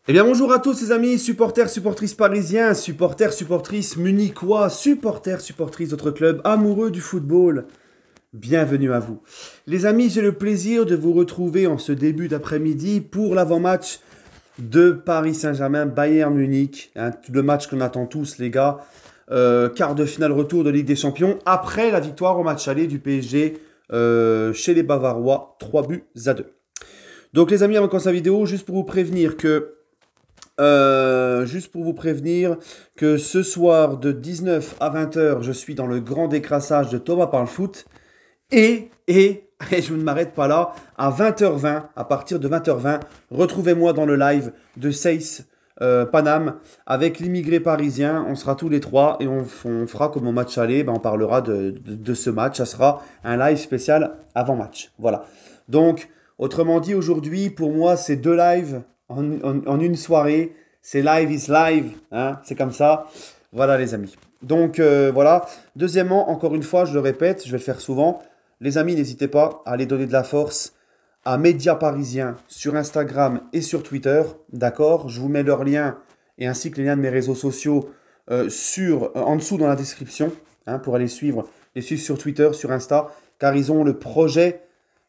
Eh bien bonjour à tous les amis, supporters, supportrices parisiens, supporters, supportrices munichois, supporters, supportrices d'autres clubs, amoureux du football. Bienvenue à vous. Les amis, j'ai le plaisir de vous retrouver en ce début d'après-midi pour l'avant-match de Paris Saint-Germain, Bayern Munich. Le match qu'on attend tous les gars. Quart de finale retour de Ligue des Champions après la victoire au match aller du PSG chez les Bavarois, 3-2. Donc les amis, avant de commencer la vidéo, juste pour vous prévenir que ce soir de 19 à 20h, je suis dans le grand décrassage de Thomas Parle Foot. Et je ne m'arrête pas là, à 20h20, à partir de 20h20, retrouvez-moi dans le live de Seyss Paname avec l'immigré parisien. On sera tous les trois et on fera comme au match aller, on parlera de ce match. Ça sera un live spécial avant-match. Voilà. Donc, autrement dit, aujourd'hui, pour moi, c'est deux lives en une soirée. C'est live is live, hein, c'est comme ça. Voilà les amis. Donc voilà. Deuxièmement, encore une fois, je le répète, je vais le faire souvent. Les amis, n'hésitez pas à aller donner de la force à Média Parisien sur Instagram et sur Twitter. D'accord? Je vous mets leurs liens et ainsi que les liens de mes réseaux sociaux en dessous dans la description, hein, pour aller les suivre sur Twitter, sur Insta, car ils ont le projet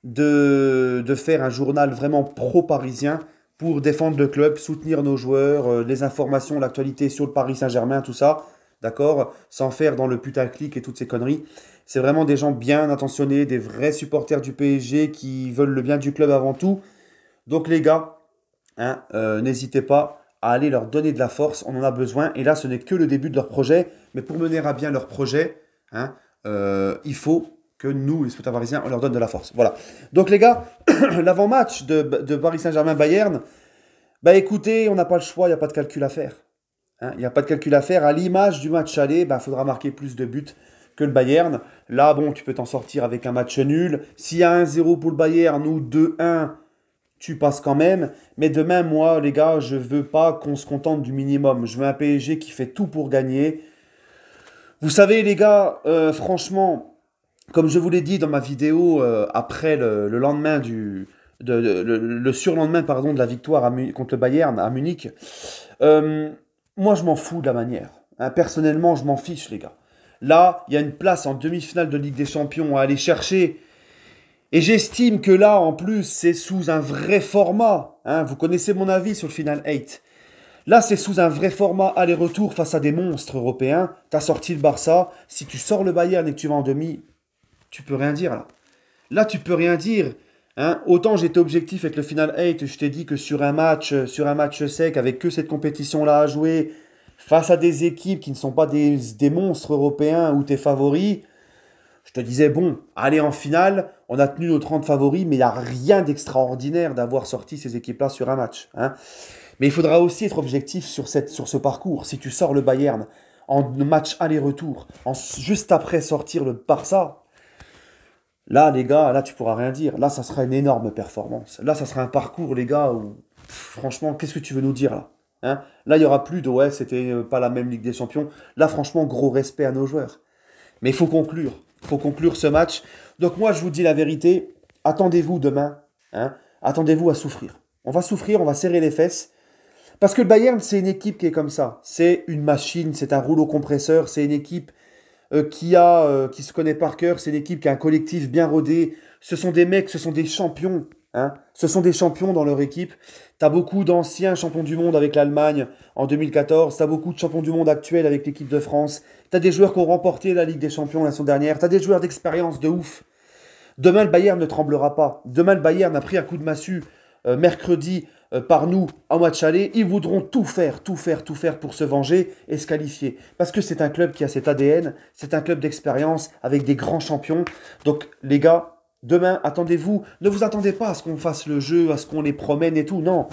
de faire un journal vraiment pro-parisien pour défendre le club, soutenir nos joueurs, les informations, l'actualité sur le Paris Saint-Germain, tout ça, d'accord? Sans faire dans le putaclic et toutes ces conneries. C'est vraiment des gens bien intentionnés, des vrais supporters du PSG qui veulent le bien du club avant tout. Donc les gars, hein, n'hésitez pas à aller leur donner de la force, on en a besoin. Et là, ce n'est que le début de leur projet. Mais pour mener à bien leur projet, hein, il faut que nous, les supporters parisiens, on leur donne de la force. Voilà. Donc les gars, l'avant-match de Paris Saint-Germain-Bayern, écoutez, on n'a pas le choix, il n'y a pas de calcul à faire. Hein, il n'y a pas de calcul à faire. À l'image du match aller, il faudra marquer plus de buts que le Bayern. Là, bon, tu peux t'en sortir avec un match nul. S'il y a 1-0 pour le Bayern ou 2-1, tu passes quand même. Mais demain, moi, les gars, je veux pas qu'on se contente du minimum. Je veux un PSG qui fait tout pour gagner. Vous savez, les gars, franchement, comme je vous l'ai dit dans ma vidéo après le lendemain le surlendemain pardon, de la victoire contre le Bayern à Munich, moi, je m'en fous de la manière. Hein, personnellement, je m'en fiche, les gars. Là, il y a une place en demi-finale de Ligue des Champions à aller chercher. Et j'estime que là, en plus, c'est sous un vrai format. Hein, vous connaissez mon avis sur le Final 8. Là, c'est sous un vrai format aller-retour face à des monstres européens. T'as sorti le Barça. Si tu sors le Bayern et que tu vas en demi, tu peux rien dire là. Là, tu peux rien dire. Hein, autant j'étais objectif avec le Final 8, je t'ai dit que sur un match sec, avec que cette compétition-là à jouer, face à des équipes qui ne sont pas des monstres européens ou tes favoris, je te disais, bon, allez en finale, on a tenu nos 30 favoris, mais il n'y a rien d'extraordinaire d'avoir sorti ces équipes-là sur un match. Hein. Mais il faudra aussi être objectif sur ce parcours. Si tu sors le Bayern en match aller-retour, juste après sortir le Barça, là, les gars, là, tu pourras rien dire. Là, ça sera une énorme performance. Là, ça sera un parcours, les gars, où, franchement, qu'est-ce que tu veux nous dire, là? Hein, là, il n'y aura plus de, ouais, c'était pas la même Ligue des Champions. Là, franchement, gros respect à nos joueurs. Mais il faut conclure. Il faut conclure ce match. Donc, moi, je vous dis la vérité. Attendez-vous demain. Hein, attendez-vous à souffrir. On va souffrir, on va serrer les fesses. Parce que le Bayern, c'est une équipe qui est comme ça. C'est une machine, c'est un rouleau compresseur. C'est une équipe qui se connaît par cœur. C'est une équipe qui a un collectif bien rodé. Ce sont des mecs, ce sont des champions. Hein. Ce sont des champions dans leur équipe. Tu as beaucoup d'anciens champions du monde avec l'Allemagne en 2014. Tu as beaucoup de champions du monde actuels avec l'équipe de France. Tu as des joueurs qui ont remporté la Ligue des Champions la saison dernière. Tu as des joueurs d'expérience de ouf. Demain, le Bayern ne tremblera pas. Demain, le Bayern a pris un coup de massue mercredi par nous en match aller. Ils voudront tout faire pour se venger et se qualifier. Parce que c'est un club qui a cet ADN. C'est un club d'expérience avec des grands champions. Donc, les gars, demain, attendez-vous, ne vous attendez pas à ce qu'on fasse le jeu, à ce qu'on les promène et tout, non.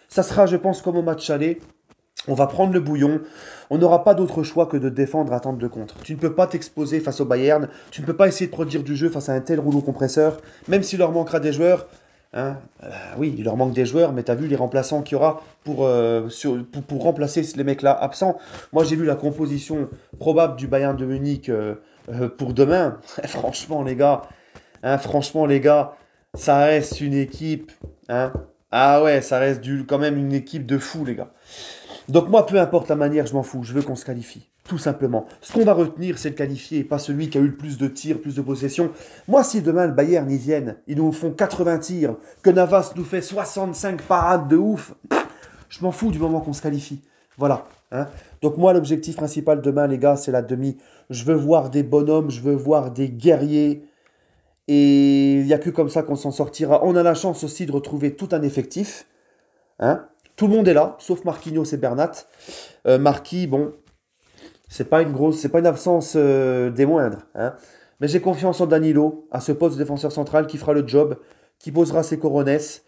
Ça sera, je pense, comme au match aller. On va prendre le bouillon. On n'aura pas d'autre choix que de défendre, attendre le contre. Tu ne peux pas t'exposer face au Bayern. Tu ne peux pas essayer de produire du jeu face à un tel rouleau compresseur. Même s'il leur manquera des joueurs. Hein, oui, il leur manque des joueurs, mais tu as vu les remplaçants qu'il y aura pour remplacer les mecs-là absents. Moi, j'ai vu la composition probable du Bayern de Munich pour demain. Franchement, les gars, ça reste une équipe, hein, Ah ouais, ça reste quand même une équipe de fous, les gars. Donc moi, peu importe la manière, je m'en fous. Je veux qu'on se qualifie. Tout simplement. Ce qu'on va retenir, c'est le qualifié, pas celui qui a eu le plus de tirs, plus de possession. Moi, si demain le Bayern y viennent, ils nous font 80 tirs, que Navas nous fait 65 parades de ouf, je m'en fous du moment qu'on se qualifie. Voilà. Hein. Donc moi, l'objectif principal demain, les gars, c'est la demi. Je veux voir des bonhommes, je veux voir des guerriers. Et il n'y a que comme ça qu'on s'en sortira. On a la chance aussi de retrouver tout un effectif. Hein. Tout le monde est là, sauf Marquinhos et Bernat. Marquis, bon, c'est pas une absence des moindres. Hein. Mais j'ai confiance en Danilo, à ce poste de défenseur central qui fera le job, qui posera ses coronesses.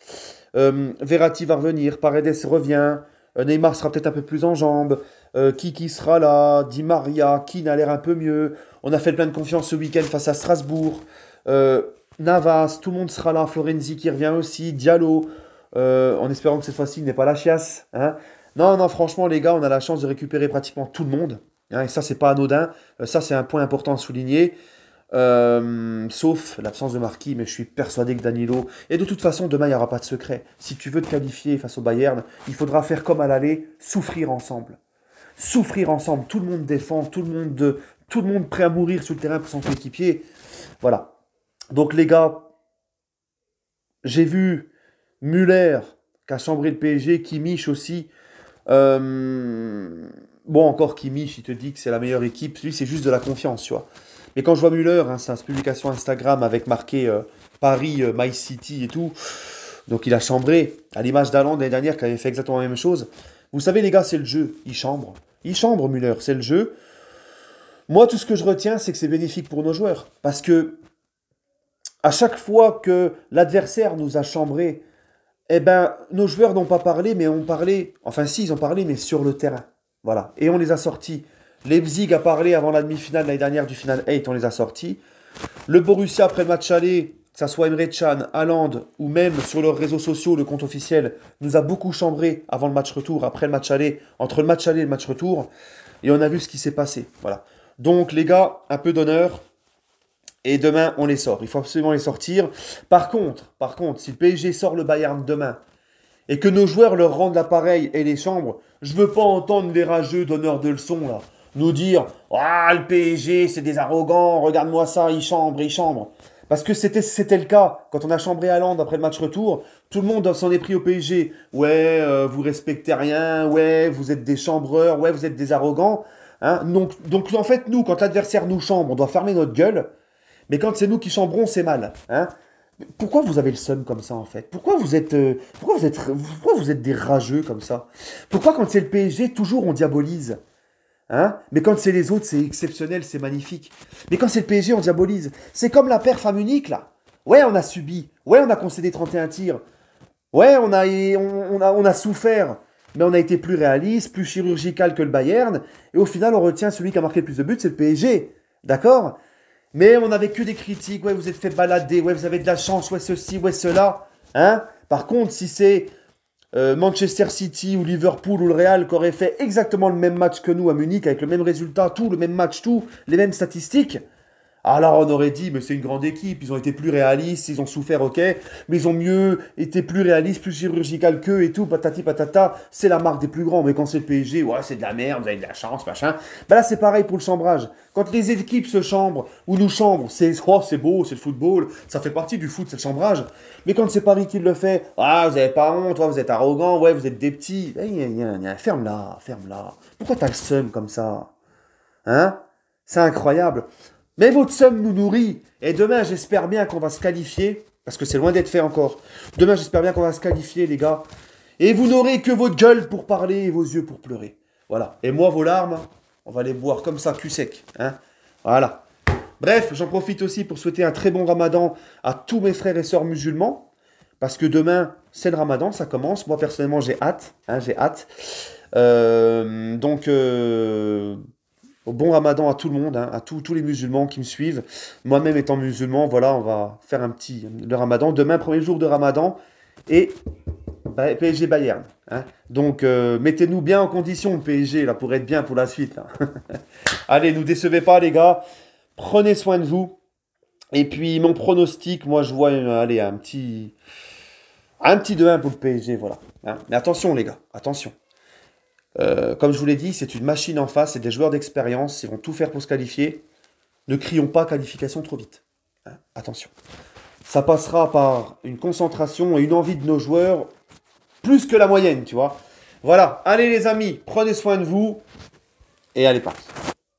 Verratti va revenir, Paredes revient, Neymar sera peut-être un peu plus en jambes, Kiki sera là, Di Maria, Keane a l'air un peu mieux. On a fait plein de confiance ce week-end face à Strasbourg. Euh, Navas, tout le monde sera là, Florenzi qui revient aussi, Diallo, en espérant que cette fois-ci il n'est pas la chiasse. Hein. Non, non, franchement les gars, on a la chance de récupérer pratiquement tout le monde. Hein, et ça, c'est pas anodin. Ça, c'est un point important à souligner. Sauf l'absence de Marquis, mais je suis persuadé que Danilo. Et de toute façon, demain, il n'y aura pas de secret. Si tu veux te qualifier face au Bayern, il faudra faire comme à l'aller, souffrir ensemble. Souffrir ensemble. Tout le monde défend, tout le monde prêt à mourir sur le terrain pour son coéquipier. Voilà. Donc, les gars, j'ai vu Muller qui a chambré le PSG, Kimmich aussi. Bon, encore Kimmich, il te dit que c'est la meilleure équipe. Lui, c'est juste de la confiance, tu vois. Mais quand je vois Müller, hein, sa publication Instagram avec marqué Paris, My City et tout, donc il a chambré, à l'image d'Haaland l'année dernière qui avait fait exactement la même chose. Vous savez, les gars, c'est le jeu. Il chambre. Il chambre, Müller, c'est le jeu. Moi, tout ce que je retiens, c'est que c'est bénéfique pour nos joueurs. Parce que à chaque fois que l'adversaire nous a chambré, eh ben, nos joueurs n'ont pas parlé, mais ont parlé. Enfin, si, ils ont parlé, mais sur le terrain. Voilà. Et on les a sortis. Leipzig a parlé avant la demi-finale l'année dernière du final 8, on les a sortis. Le Borussia, après le match aller, que ça soit Emre Can, Haaland, ou même sur leurs réseaux sociaux, le compte officiel, nous a beaucoup chambré avant le match retour, après le match aller, entre le match aller et le match retour. Et on a vu ce qui s'est passé. Voilà. Donc, les gars, un peu d'honneur. Et demain, on les sort. Il faut absolument les sortir. Par contre, si le PSG sort le Bayern demain, et que nos joueurs leur rendent l'appareil et les chambres, je veux pas entendre les rageux donneurs de leçons, là. Nous dire, ah, le PSG, c'est des arrogants, regarde-moi ça, ils chambrent, ils chambrent. Parce que c'était le cas. Quand on a chambré Haaland après le match retour, tout le monde s'en est pris au PSG. Ouais, vous respectez rien, ouais, vous êtes des chambreurs, ouais, vous êtes des arrogants. Hein. Donc, en fait, nous, quand l'adversaire nous chambre, on doit fermer notre gueule. Mais quand c'est nous qui chambrons, c'est mal. Hein. Pourquoi vous avez le seum comme ça en fait? Pourquoi vous êtes des rageux comme ça? Pourquoi quand c'est le PSG, toujours on diabolise? Hein? Mais quand c'est les autres, c'est exceptionnel, c'est magnifique. Mais quand c'est le PSG, on diabolise. C'est comme la perf à Munich là. Ouais, on a subi. Ouais, on a concédé 31 tirs. Ouais, on a souffert. Mais on a été plus réaliste, plus chirurgical que le Bayern. Et au final, on retient celui qui a marqué le plus de buts, c'est le PSG. D'accord? Mais on n'avait que des critiques, ouais, vous êtes fait balader, ouais, vous avez de la chance, ouais, ceci, ouais, cela. Hein. Par contre, si c'est Manchester City ou Liverpool ou le Real qui aurait fait exactement le même match que nous à Munich, avec le même résultat, tout, le même match, tout, les mêmes statistiques, alors on aurait dit, mais c'est une grande équipe, ils ont été plus réalistes, ils ont souffert, ok, mais ils ont mieux été plus réalistes, plus chirurgical qu'eux et tout, patati patata, c'est la marque des plus grands. Mais quand c'est le PSG, ouais, c'est de la merde, vous avez de la chance, machin. Bah là, c'est pareil pour le chambrage. Quand les équipes se chambrent ou nous chambrent, c'est beau, c'est le football, ça fait partie du foot, c'est le chambrage. Mais quand c'est Paris qui le fait, ah, vous avez pas honte, ouais, vous êtes arrogant, ouais, vous êtes des petits, ferme-la, ferme-la. Pourquoi t'as le seum comme ça? Hein? C'est incroyable. Mais votre somme nous nourrit. Et demain, j'espère bien qu'on va se qualifier. Parce que c'est loin d'être fait encore. Demain, j'espère bien qu'on va se qualifier, les gars. Et vous n'aurez que votre gueule pour parler et vos yeux pour pleurer. Voilà. Et moi, vos larmes, on va les boire comme ça, cul sec. Hein. Voilà. Bref, j'en profite aussi pour souhaiter un très bon ramadan à tous mes frères et sœurs musulmans. Parce que demain, c'est le ramadan, ça commence. Moi, personnellement, j'ai hâte. Hein, j'ai hâte. Donc, bon ramadan à tout le monde, hein, à tous les musulmans qui me suivent. Moi-même étant musulman, voilà, on va faire le ramadan. Demain, premier jour de ramadan. Et PSG Bayern. Hein. Donc, mettez-nous bien en condition, le PSG, là, pour être bien pour la suite. Là. Allez, nous décevez pas, les gars. Prenez soin de vous. Et puis, mon pronostic, moi, je vois allez, un petit Un petit 2-1 pour le PSG, voilà. Hein. Mais attention les gars, attention. Comme je vous l'ai dit, c'est une machine en face, c'est des joueurs d'expérience, ils vont tout faire pour se qualifier. Ne crions pas qualification trop vite. Hein. Attention. Ça passera par une concentration et une envie de nos joueurs plus que la moyenne, tu vois. Voilà, allez les amis, prenez soin de vous et allez, Paris.